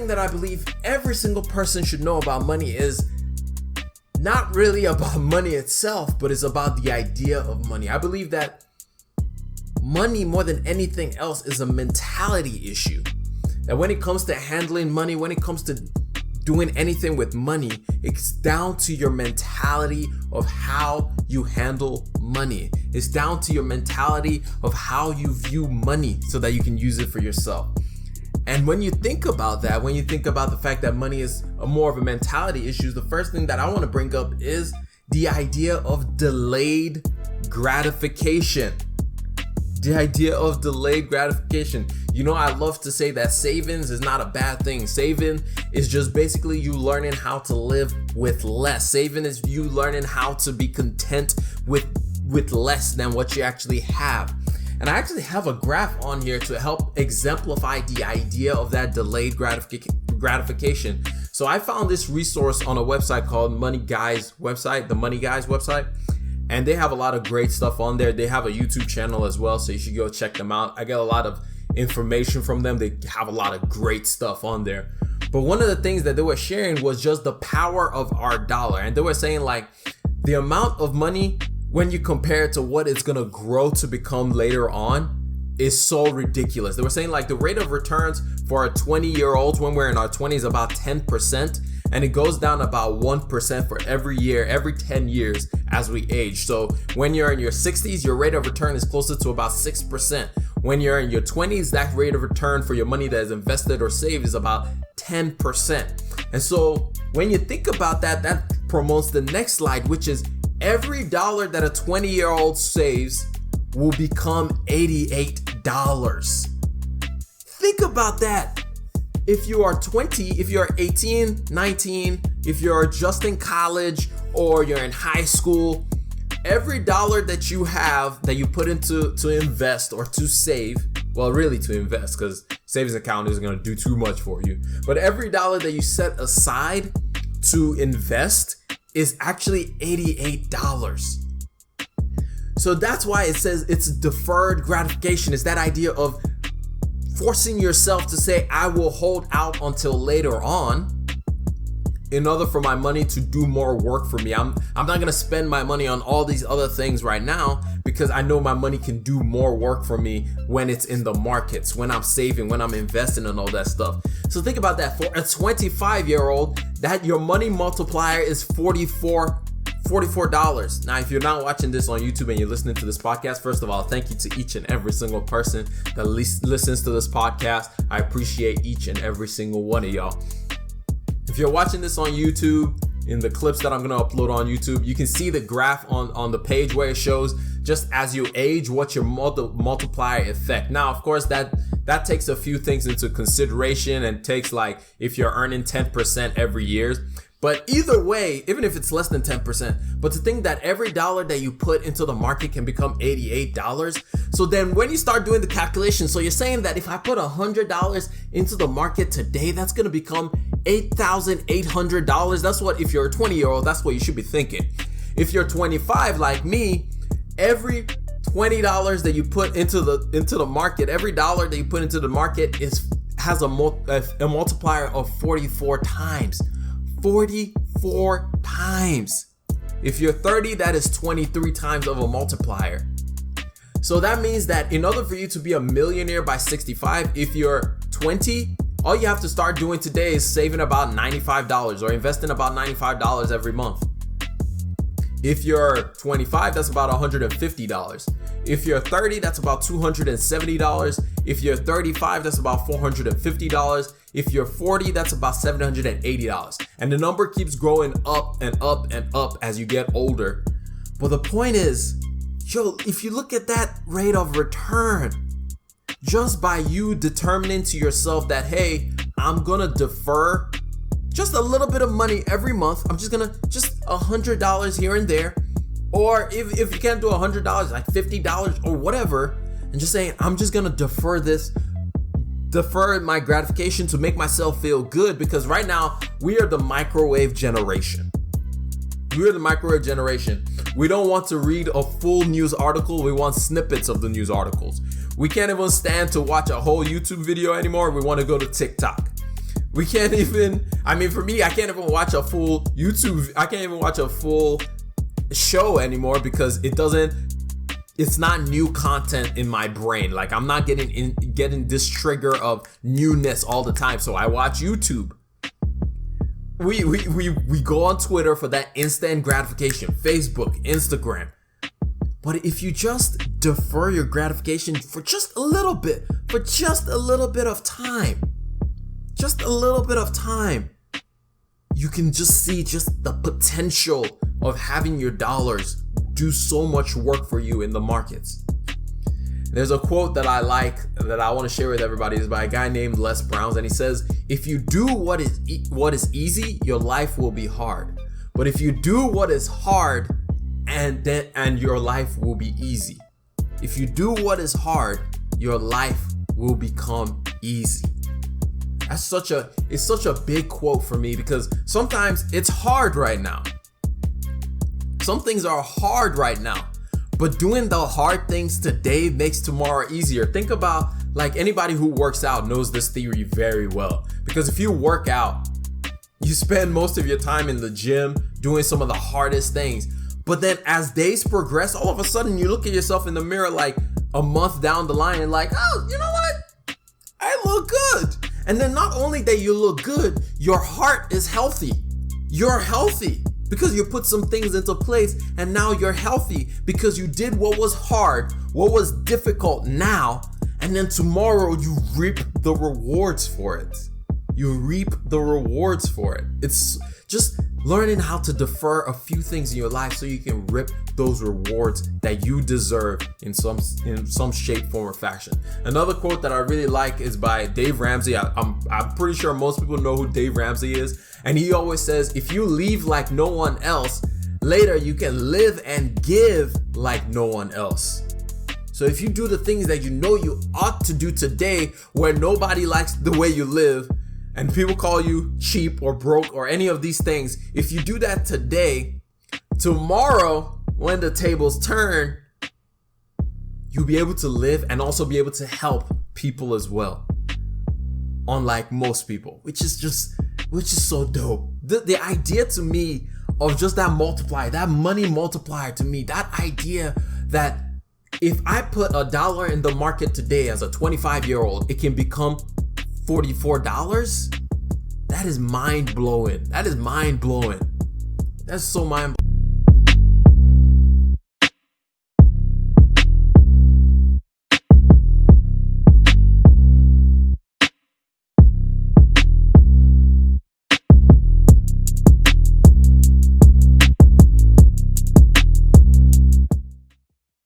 thing that I believe every single person should know about money is not really about money itself, but it's about the idea of money. I believe that money, more than anything else, is a mentality issue. That when it comes to handling money, when it comes to doing anything with money, it's down to your mentality of how you handle money. It's down to your mentality of how you view money so that you can use it for yourself. And when you think about that, when you think about the fact that money is more of a mentality issue, the first thing that I want to bring up is the idea of delayed gratification. The idea of delayed gratification. You know, I love to say that savings is not a bad thing. Saving is just basically you learning how to live with less. Saving is you learning how to be content with less than what you actually have. And I actually have a graph on here to help exemplify the idea of that delayed gratification. So I found this resource on a website called the Money Guys website. And they have a lot of great stuff on there. They have a YouTube channel as well, so you should go check them out. I get a lot of information from them. They have a lot of great stuff on there. But one of the things that they were sharing was just the power of our dollar. And they were saying like the amount of money when you compare it to what it's gonna grow to become later on is so ridiculous. They were saying like the rate of returns for our 20-year-olds when we're in our 20s about 10%, and it goes down about 1% for every year, every 10 years as we age. So when you're in your 60s, your rate of return is closer to about 6%. When you're in your 20s, that rate of return for your money that is invested or saved is about 10%. And so when you think about that, that promotes the next slide, which is every dollar that a 20-year-old saves will become $88. Think about that. If you are 20, if you're 18, 19, if you're just in college or you're in high school, every dollar that you have that you put into to invest or to save, well, really to invest, because savings account isn't going to do too much for you. But every dollar that you set aside to invest is actually $88. So that's why it says it's deferred gratification. It's that idea of forcing yourself to say, I will hold out until later on in order for my money to do more work for me. I'm not gonna spend my money on all these other things right now because I know my money can do more work for me when it's in the markets, when I'm saving, when I'm investing and all that stuff. So think about that. For a 25-year-old, that your money multiplier is $44. Now, if you're not watching this on YouTube and you're listening to this podcast, first of all, thank you to each and every single person that listens to this podcast. I appreciate each and every single one of y'all. If you're watching this on YouTube, in the clips that I'm going to upload on YouTube, you can see the graph on the page where it shows just as you age, what's your multiplier effect. Now, of course, that takes a few things into consideration and takes like if you're earning 10% every year. But either way, even if it's less than 10%, but to think that every dollar that you put into the market can become $88. So then when you start doing the calculation, so you're saying that if I put $100 into the market today, that's going to become $8,800. That's what, if you're a 20-year-old, that's what you should be thinking. If you're 25 like me, every $20 that you put into the market, every dollar that you put into the market has a multiplier of 44 times. 44 times. If you're 30, that is 23 times of a multiplier. So that means that in order for you to be a millionaire by 65, if you're 20, all you have to start doing today is saving about $95 or investing about $95 every month. If you're 25, that's about $150. If you're 30, that's about $270. If you're 35, that's about $450. If you're 40, that's about $780. And the number keeps growing up and up and up as you get older. But the point is, if you look at that rate of return, just by you determining to yourself that, hey, I'm gonna defer just a little bit of money every month. I'm just $100 here and there. Or if you can't do $100, like $50 or whatever, and just saying, I'm just gonna defer my gratification to make myself feel good, because right now we are the microwave generation. We're the microwave generation. We don't want to read a full news article. We want snippets of the news articles. We can't even stand to watch a whole YouTube video anymore. We want to go to TikTok. We can't even, I mean, for me, I can't even watch a full YouTube, I can't even watch a full show anymore because it's not new content in my brain. Like, I'm not getting this trigger of newness all the time. So I watch YouTube. We go on Twitter for that instant gratification, Facebook, Instagram. But if you just defer your gratification for just a little bit of time, you can just see just the potential of having your dollars do so much work for you in the markets. There's a quote that I like that I want to share with everybody. Is by a guy named Les Brown, and he says, if you do what is easy, your life will be hard. But if you do what is hard, and your life will be easy. If you do what is hard, your life will become easy. It's such a big quote for me because sometimes it's hard right now. Some things are hard right now, but doing the hard things today makes tomorrow easier. Think about, like, anybody who works out knows this theory very well, because if you work out, you spend most of your time in the gym doing some of the hardest things. But then as days progress, all of a sudden you look at yourself in the mirror like a month down the line and like, oh, you know what? I look good. And then not only that you look good, your heart is healthy. You're healthy because you put some things into place, and now you're healthy because you did what was hard, what was difficult now, and then tomorrow you reap the rewards for it. You reap the rewards for it. It's just learning how to defer a few things in your life so you can reap those rewards that you deserve in some shape, form, or fashion. Another quote that I really like is by Dave Ramsey. I'm pretty sure most people know who Dave Ramsey is. And he always says, if you leave like no one else, later you can live and give like no one else. So if you do the things that you know you ought to do today, where nobody likes the way you live, and people call you cheap or broke or any of these things, if you do that today, tomorrow, when the tables turn, you'll be able to live and also be able to help people as well. Unlike most people, which is so dope. The idea to me of just that multiplier, that money multiplier, to me, that idea that if I put $1 in the market today as a 25-year-old, it can become $44. That is mind blowing. That's so mind blowing.